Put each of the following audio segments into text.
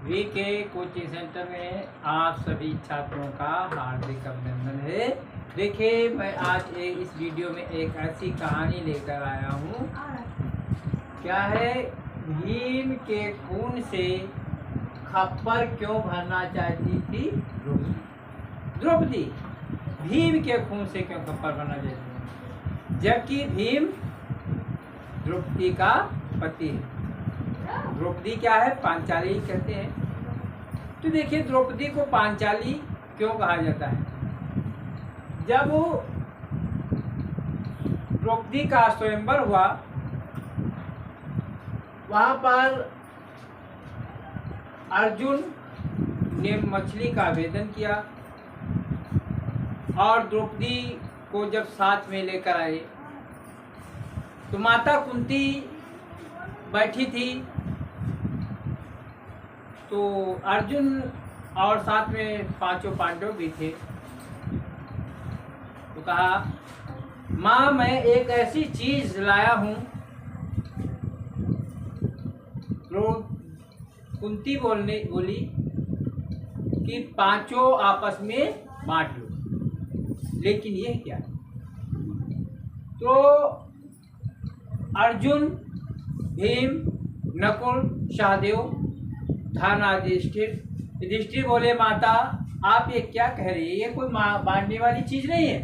VK coaching centre में आप सभी छात्रों का हार्दिक अभिनंदन है। देखिए, मैं आज इस वीडियो में एक ऐसी कहानी लेकर आया हूँ। क्या है, भीम के खून से खप्पर क्यों भरना चाहती थी द्रौपदी। भीम के खून से क्यों खप्पर भरना चाहती थी, जबकि भीम द्रौपदी का पति है। द्रौपदी क्या है, पांचाली कहते हैं। तो देखिए, द्रौपदी को पांचाली क्यों कहा जाता है। जब द्रौपदी का स्वयंवर हुआ, वहां पर अर्जुन ने मछली का आवेदन किया और द्रौपदी को जब साथ में लेकर आए तो माता कुंती बैठी थी। तो अर्जुन और साथ में पांचों पांडव भी थे। तो कहा, माँ मैं एक ऐसी चीज लाया हूं। तो कुंती बोली कि पांचों आपस में बांट लो। लेकिन ये क्या, तो अर्जुन, भीम, नकुल, सहदेव, युधिष्ठिर बोले, माता आप ये क्या कह रही है, ये कोई बांटने वाली चीज नहीं है,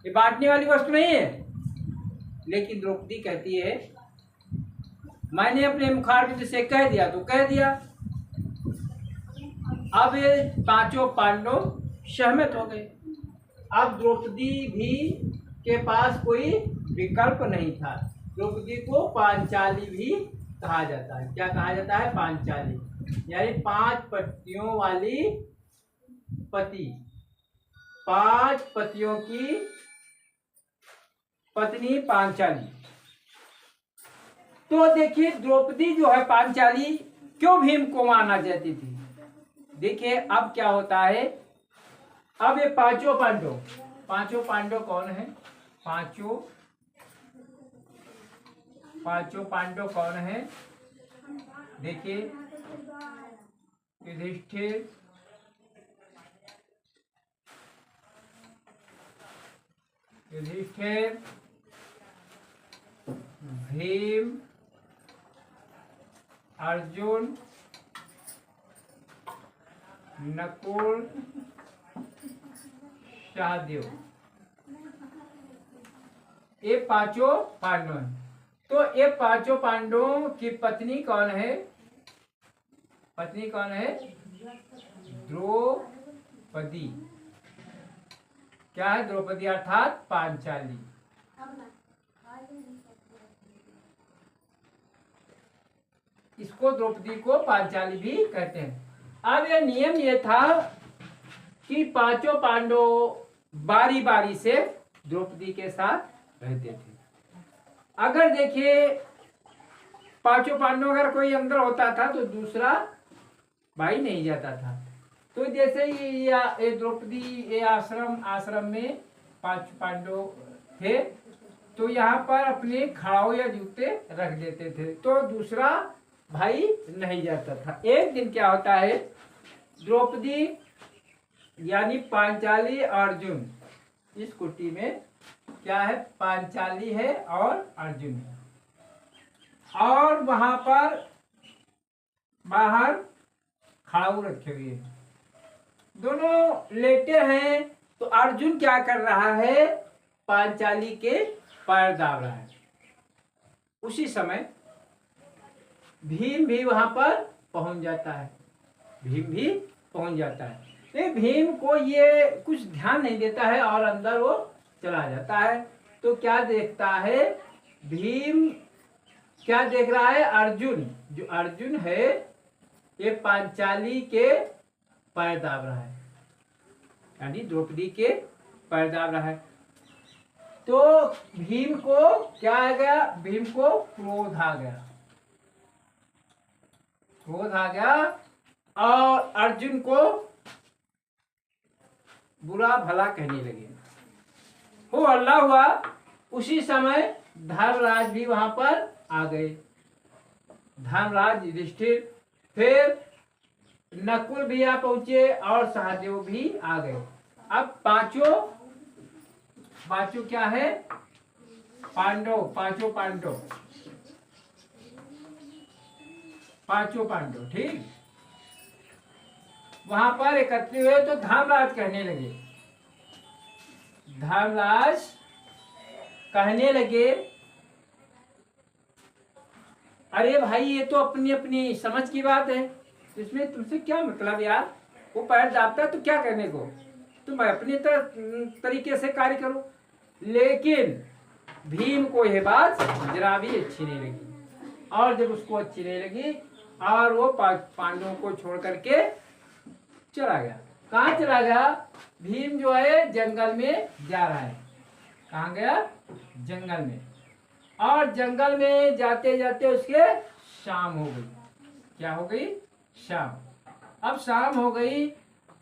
ये बांटने वाली वस्तु नहीं है। लेकिन द्रौपदी कहती है, मैंने अपने मुखारबिंद से कह दिया तो कह दिया। अब ये पांचों पांडव सहमत हो गए। अब द्रौपदी भी के पास कोई विकल्प नहीं था। द्रौपदी को पांचाली भी कहा जाता है। क्या कहा जाता है, पांचाली, यानी 5 पतियों वाली पति, 5 पतियों की पत्नी पांचाली। तो देखिए, द्रौपदी जो है पांचाली क्यों भीम को मारना चाहती थी। देखिए अब क्या होता है। अब ये पांचों पांडव कौन है, पांचों पांडव कौन है। देखिए, युधिष्ठिर, भीम, अर्जुन, नकुल, सहदेव, ये पांचों पांडव हैं। तो ये पांचों पांडवों की पत्नी कौन है, द्रौपदी। क्या है, द्रौपदी अर्थात पांचाली। इसको द्रौपदी को पांचाली भी कहते हैं। अब यह नियम ये था कि पांचों पांडव बारी बारी से द्रौपदी के साथ रहते थे। अगर देखिए, पांचों पांडव अगर कोई अंदर होता था तो दूसरा भाई नहीं जाता था। तो जैसे ये द्रौपदी ये आश्रम में 5 पांडव थे, तो यहाँ पर अपने खड़ाऊ या जूते रख देते थे, तो दूसरा भाई नहीं जाता था। एक दिन क्या होता है, द्रौपदी यानी पांचाली, अर्जुन, इस कुटी में क्या है, पांचाली है और अर्जुन है, और वहां पर बाहर खड़ाऊ रखे हुए हैं, दोनों लेटे हैं। तो अर्जुन क्या कर रहा है, पांचाली के पैर दाब रहा है। उसी समय भीम भी वहां पर पहुंच जाता है। तो भीम को ये कुछ ध्यान नहीं देता है और अंदर वो चला जाता है। तो क्या देखता है भीम, क्या देख रहा है, अर्जुन है, ये पांचाली के पैर दाब रहा है, यानी द्रौपदी के पैर दाब रहा है। तो भीम को क्या आ गया, भीम को क्रोध आ गया और अर्जुन को बुरा भला कहने लगे। हो हल्ला हुआ। उसी समय धर्मराज भी वहां पर आ गए। धर्मराज, युधिष्ठिर फिर नकुल भैया पहुंचे और सहदेव भी आ गए। अब पांचों क्या है? पांडव, पांचों पांडव, ठीक। वहां पर एकत्रित हुए तो धर्मराज कहने लगे, अरे भाई ये तो अपनी अपनी समझ की बात है, इसमें तुमसे क्या मतलब यार? वो पैर दाबता है तो क्या करने को, तुम अपनी तरीके से कार्य करो। लेकिन भीम को यह बात जरा भी अच्छी नहीं लगी, और जब उसको अच्छी नहीं लगी और वो पांडवों को छोड़ करके चला गया। कहाँ चला गया? भीम जो है जंगल में जा रहा है। कहाँ गया? जंगल में। और जंगल में जाते जाते उसके शाम हो गई। क्या हो गई? शाम। अब शाम हो गई,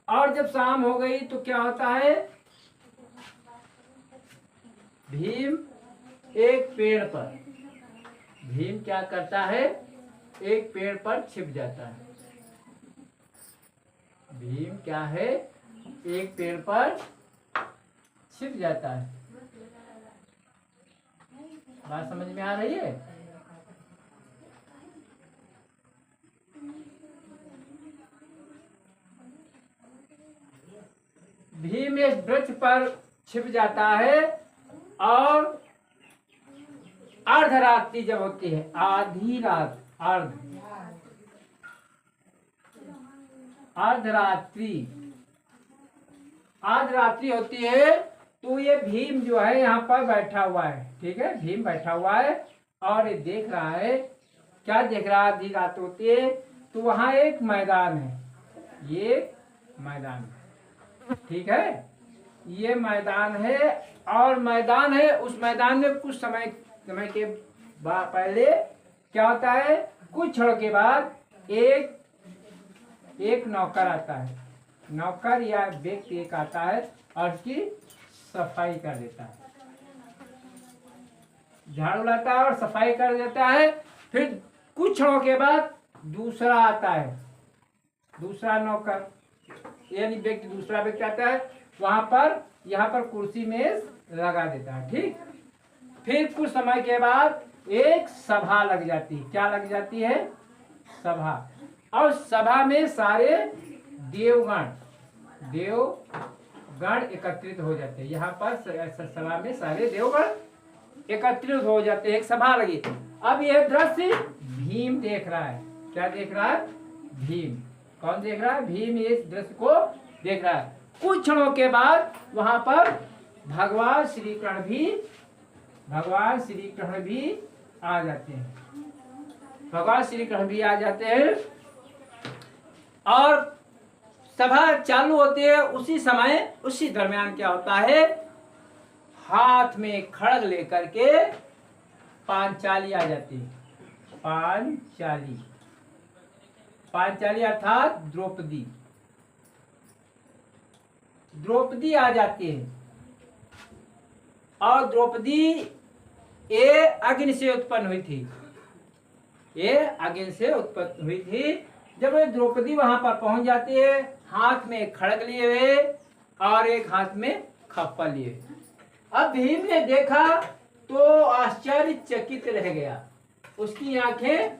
और जब शाम हो गई तो क्या होता है? भीम एक पेड़ पर, भीम क्या करता है? एक पेड़ पर छिप जाता है। भीम क्या है? एक पेड़ पर छिप जाता है। बात समझ में आ रही है? भीम एक वृक्ष पर छिप जाता है, और अर्धरात्रि जब होती है, आधी रात, अर्धरात्रि होती है, तो ये भीम जो है यहाँ पर बैठा हुआ है। ठीक है, भीम बैठा हुआ है और ये देख रहा है। क्या देख रहा है? आधी रात होती है तो वहां एक मैदान है, ये मैदान है। ठीक है, ये मैदान है, और मैदान है, उस मैदान में कुछ समय के पहले क्या होता है? कुछ क्षण के बाद एक नौकर आता है। नौकर या व्यक्ति एक आता है और उसकी सफाई कर देता है, झाड़ू लाता है और सफाई कर देता है। फिर कुछ क्षणों के बाद दूसरा आता है, दूसरा नौकर यानी व्यक्ति, दूसरा व्यक्ति आता है, वहां पर यहाँ पर कुर्सी मेज लगा देता है। ठीक, फिर कुछ समय के बाद एक सभा लग जाती है। क्या लग जाती है? सभा। और सभा में सारे देवगण एकत्रित हो जाते हैं। यहाँ पर सभा में सारे देवगण एकत्रित हो जाते हैं, एक सभा लगी। अब यह दृश्य भीम देख रहा है। क्या देख रहा है? भीम। कौन देख रहा है? भीम इस दृश्य को देख रहा है। कुछ क्षणों के बाद वहां पर भगवान श्री कृष्ण भी आ जाते हैं। भगवान श्री कृष्ण भी आ जाते हैं और सभा चालू होती है। उसी समय, उसी दरमियान क्या होता है? हाथ में खड़ग लेकर के पांचाली आ जाती है। पांचाली अर्थात द्रौपदी आ जाती है। और द्रौपदी ये अग्नि से उत्पन्न हुई थी। जब द्रौपदी वहां पर पहुंच जाती है, हाथ में एक खड़ग लिए हुए और एक हाथ में खप्पर लिए। अब भीम ने देखा तो आश्चर्यचकित रह गया। उसकी आंखें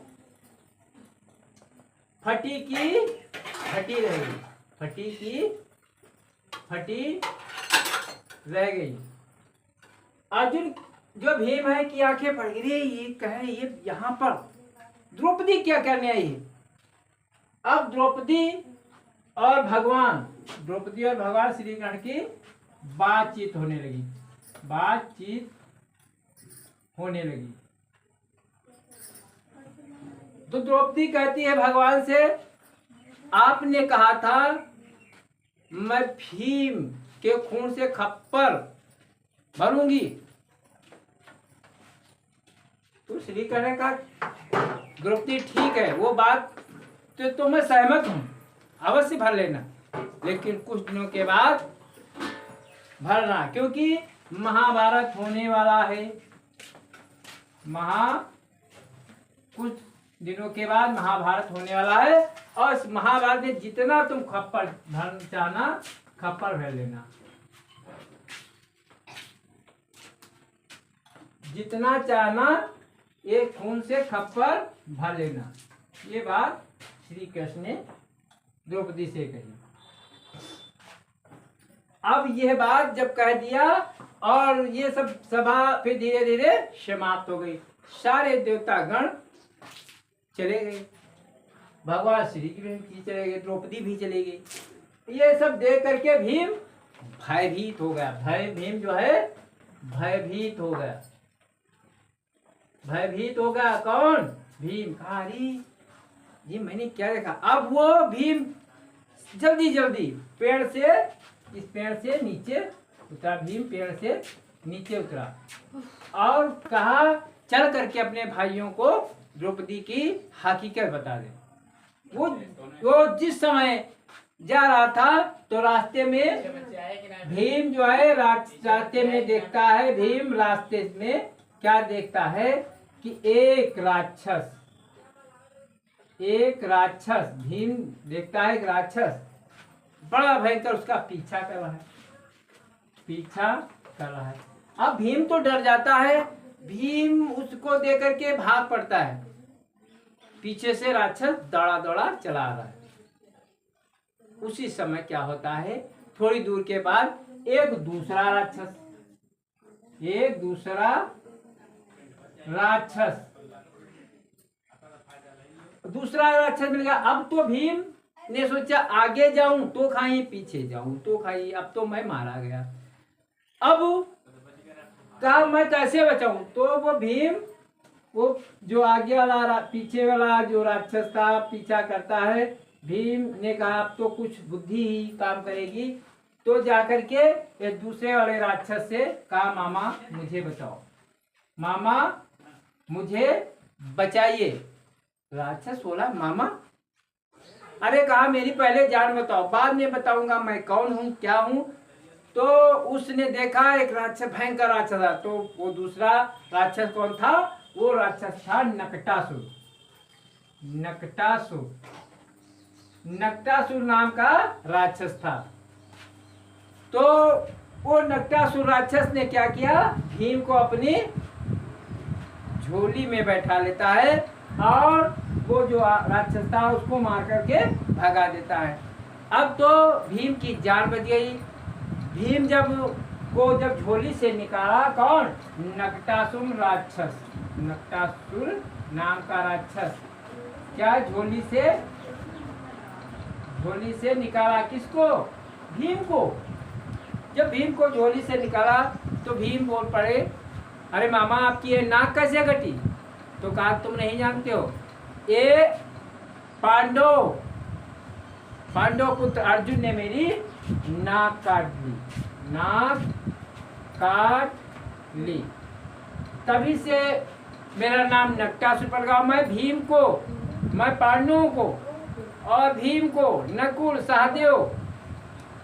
फटी रह गई। अर्जुन जो भीम है की आंखें फट गई, ये कहे ये यहाँ पर द्रौपदी क्या करने आई है? अब द्रौपदी और भगवान श्री कृष्ण की बातचीत होने लगी। तो द्रौपदी कहती है भगवान से, आपने कहा था मैं भीम के खून से खप्पर भरूंगी। तो श्री कृष्ण का, द्रौपदी ठीक है, वो बात तो मैं सहमत हूं, अवश्य भर लेना, लेकिन कुछ दिनों के बाद भरना, क्योंकि महाभारत होने वाला है। कुछ दिनों के बाद महाभारत होने वाला है, और इस महाभारत में जितना तुम खप्पर भर चाहना खप्पर भर लेना, जितना चाहना एक खून से खप्पर भर लेना। ये बात श्री कृष्ण ने द्रौपदी से कही। अब यह बात जब कह दिया और ये सब सभा फिर धीरे धीरे समाप्त हो गई, सारे देवता गण चले गए, भगवान श्री कृष्ण भी चले गए, द्रौपदी भी चली गई। ये सब देख करके भीम भयभीत हो गया। भीम जो है भयभीत हो गया। भयभीत हो गया कौन? भीम। कहा अरे ये मैंने क्या देखा। अब वो भीम जल्दी जल्दी इस पेड़ से नीचे उतरा। भीम पेड़ से नीचे उतरा और कहा चल करके अपने भाइयों को द्रौपदी की हकीकत बता दे। वो जिस समय जा रहा था तो रास्ते में भीम जो है रास्ते में देखता है, भीम रास्ते में क्या देखता है कि एक राक्षस भीम देखता है, एक राक्षस बड़ा भयंकर उसका पीछा कर रहा है। अब भीम तो डर जाता है, भीम उसको देख करके भाग पड़ता है। पीछे से राक्षस दौड़ा दौड़ा चला रहा है। उसी समय क्या होता है, थोड़ी दूर के बाद एक दूसरा राक्षस मिल गया। अब तो भीम ने सोचा आगे जाऊं तो खाई, पीछे जाऊं तो खाई, अब तो मैं मारा गया। अब कहा मैं कैसे बचाऊं? तो वो भीम वो जो आगे वाला पीछे वाला जो राक्षस था पीछा करता है, भीम ने कहा अब तो कुछ बुद्धि ही काम करेगी। तो जाकर के एक दूसरे वाले राक्षस से कहा मामा मुझे बचाओ, मामा मुझे बचाइए। राक्षस बोला मामा? अरे कहा मेरी पहले जान बताओ, बाद में बताऊंगा मैं कौन हूँ क्या हूँ। तो उसने देखा एक राक्षस, भयंकर राक्षस था। तो वो दूसरा राक्षस कौन था? वो राक्षस था नकटासुर नाम का राक्षस था। तो वो नकटासुर राक्षस ने क्या किया, भीम को अपनी झोली में बैठा लेता है और वो जो राक्षस था उसको मार करके भगा देता है। अब तो भीम की जान बच गई। भीम जब झोली से निकाला, कौन? नकटासुर नाम का राक्षस क्या झोली से निकाला किसको? भीम को। जब भीम को झोली से निकाला तो भीम बोल पड़े अरे मामा आपकी ये नाक कैसे कटी? तो कहा तुम नहीं जानते हो, ये पांडव पुत्र अर्जुन ने मेरी नाक काट ली, तभी से मेरा नाम नकटासुर पड़ गया। मैं भीम को, मैं पांडवों को और भीम को, नकुल सहदेव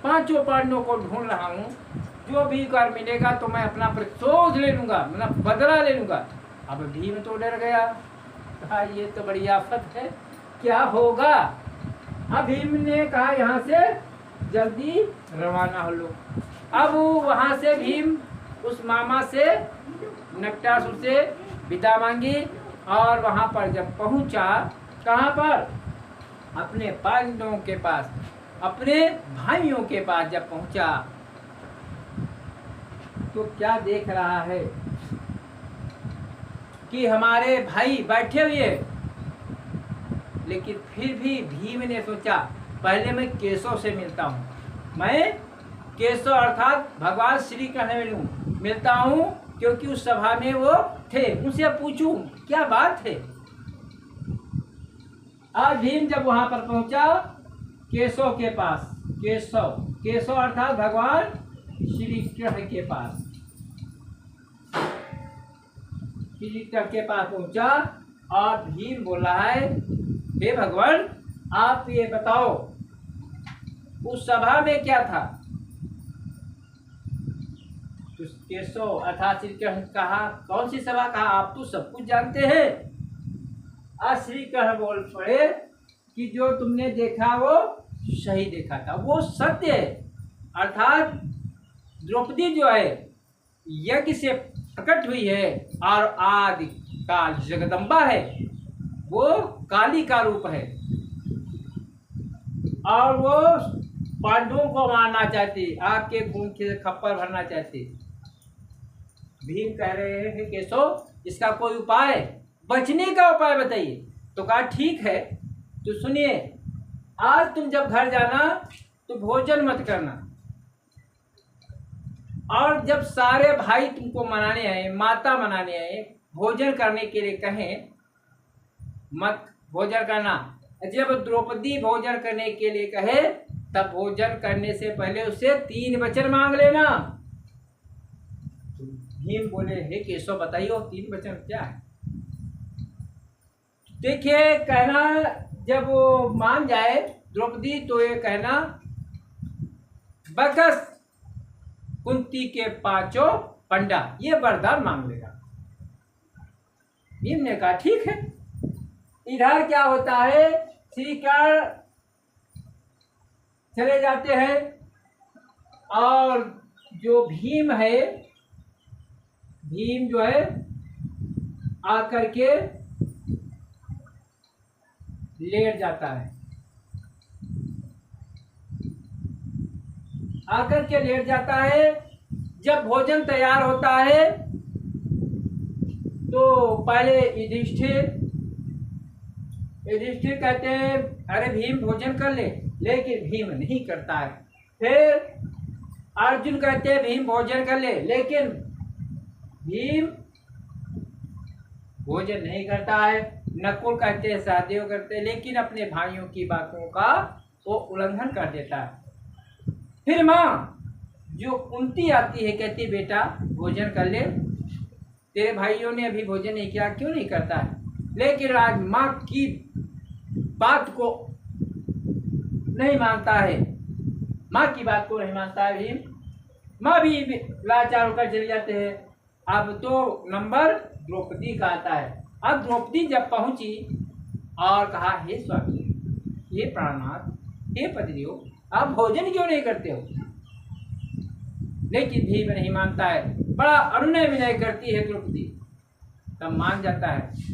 पांचों पांडवों को ढूंढ रहा हूँ। जो भी कर मिलेगा तो मैं अपना प्रतिशोध ले लूंगा, मतलब बदला ले लूंगा। अब भीम तो डर गया, कहा ये तो बड़ी आफत है, क्या होगा? अब भीम ने कहा यहाँ से जल्दी रवाना हो लो। अब वहां से भीम उस मामा से नकटासुर से विदा मांगी और वहां पर जब पहुंचा, कहां पर? अपने पांडवों के पास, अपने भाइयों के पास जब पहुंचा तो क्या देख रहा है कि हमारे भाई बैठे हुए, लेकिन फिर भी भीम ने सोचा पहले मैं केशव से मिलता हूँ। मैं केशव अर्थात भगवान श्री कृष्ण मिलता हूँ, क्योंकि उस सभा में वो थे, उनसे पूछूं क्या बात है। आज भीम जब वहां पर पहुंचा केशव के पास, केशव अर्थात भगवान श्री कृष्ण के पास, श्री कृष्ण के पास पहुंचा और भीम बोला है हे भगवान आप ये बताओ उस सभा में क्या था? तो केशव अर्थात श्री कृष्ण कहा कौन सी सभा? कहा आप तो सब कुछ जानते हैं। आज श्री कृष्ण बोल पड़े कि जो तुमने देखा वो सही देखा था, वो सत्य है। अर्थात द्रौपदी जो है यज्ञ से प्रकट हुई है और आदि काल जगदम्बा है, वो काली का रूप है और वो पांडवों को मारना चाहती, आपके खून के खप्पर भरना चाहती। भीम कह रहे हैं कि केशव इसका कोई उपाय, बचने का उपाय बताइए। तो कहा ठीक है, तो सुनिए, आज तुम जब घर जाना तो भोजन मत करना, और जब सारे भाई तुमको मनाने आए, माता मनाने आए, भोजन करने के लिए कहें मत भोजन करना। जब द्रौपदी भोजन करने के लिए कहे तब भोजन करने से पहले उससे 3 वचन मांग लेना। तो भीम बोले हे केशव बताइए 3 वचन क्या है। देखिए कहना, जब वो मान जाए द्रौपदी तो ये कहना बकस कुंती के 5 पंडा, ये वरदान मांग लेगा। भीम ने कहा ठीक है। इधर क्या होता है, श्री कृष्ण चले जाते हैं और जो भीम है, भीम जो है आकर के लेट जाता है, आकर के लेट जाता है। जब भोजन तैयार होता है तो पहले युधिष्ठिर कहते हैं अरे भीम भोजन कर ले, लेकिन भीम नहीं करता है। फिर अर्जुन कहते हैं भीम भोजन कर ले, लेकिन भीम भोजन नहीं करता है। नकुल कहते हैं, सहदेव करते हैं, लेकिन अपने भाइयों की बातों का वो उल्लंघन कर देता है। फिर माँ जो कुंती आती है, कहती बेटा भोजन कर ले, तेरे भाइयों ने अभी भोजन नहीं किया, क्यों नहीं करता है। लेकिन आज माँ की बात को नहीं मानता है, माँ की बात को नहीं मानता है भीम। माँ भी लाचार होकर चले जाते हैं। अब तो नंबर द्रौपदी का आता है। अब द्रौपदी जब पहुंची और कहा हे स्वामी, हे प्राणनाथ, हे पतिदेव, आप भोजन क्यों नहीं करते हो। लेकिन भीम नहीं मानता है, बड़ा अनुनय विनय करती है द्रौपदी, तब मान जाता है।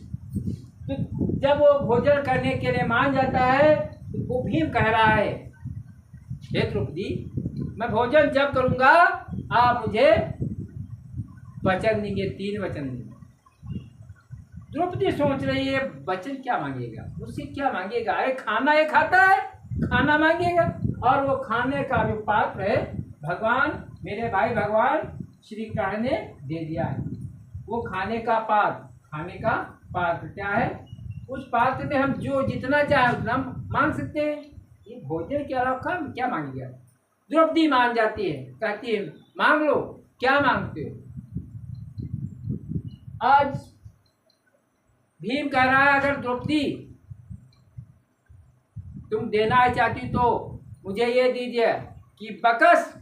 तो जब वो भोजन करने के लिए मान जाता है तो वो भीम कह रहा है हे द्रौपदी, मैं भोजन जब करूंगा आप मुझे वचन देंगे, 3 वचन देंगे। द्रौपदी सोच रही है वचन क्या मांगेगा, उससे क्या मांगेगा। अरे खाना ये खाता है, खाना मांगेगा। और वो खाने का जो पात्र है भगवान, मेरे भाई भगवान श्री कृष्ण ने दे दिया है। वो खाने का पात्र क्या है, उस पात्र में हम जो जितना चाहे उतना मांग सकते हैं। ये भोजन के अलावा क्या मांगेगा। द्रौपदी मान जाती है, कहती है मांग लो, क्या मांगते हो। आज भीम कह रहा है अगर द्रौपदी तुम देना चाहती तो मुझे ये दीजिए कि बकस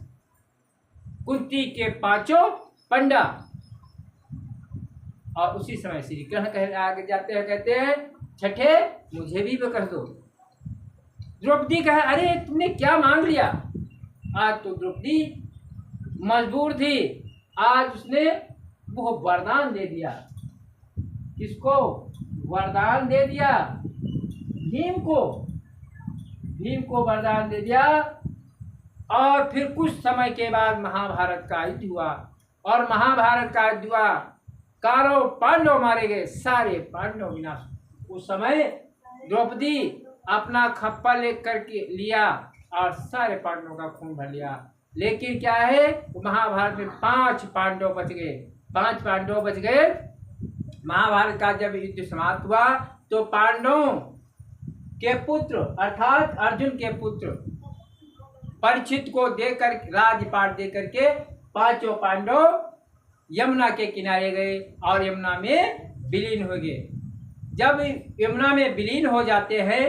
कुंती के 5 पंडा। और उसी समय श्री कृष्ण आगे जाते हैं, कहते हैं छठे मुझे भी बकस दो। द्रौपदी कहे अरे तुमने क्या मांग लिया। आज तो द्रौपदी मजबूर थी, आज उसने वो वरदान दे दिया। किसको वरदान दे दिया, भीम को वरदान दे दिया। और फिर कुछ समय के बाद महाभारत का युद्ध हुआ, और महाभारत का युद्ध हुआ, कौरव पांडव मारे गए, सारे पांडव विनाश। उस समय द्रौपदी अपना खप्पा लेकर के लिया और सारे पांडवों का खून भर लिया। लेकिन क्या है, महाभारत में 5 पांडव बच गए, 5 पांडव बच गए। महाभारत का जब युद्ध समाप्त हुआ तो पांडवों के पुत्र अर्थात अर्जुन के पुत्र परीक्षित को देकर राजपाट देकर के 5 पांडव यमुना के किनारे गए और यमुना में विलीन हो गए। जब यमुना में विलीन हो जाते हैं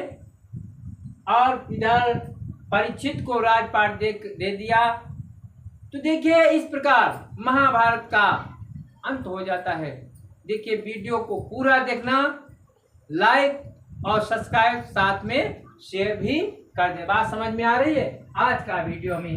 और इधर परीक्षित को राजपाट दे दिया, तो देखिए इस प्रकार महाभारत का अंत हो जाता है। देखिए वीडियो को पूरा देखना, लाइक और सब्सक्राइब साथ में शेयर भी कर दे। बात समझ में आ रही है? आज का वीडियो में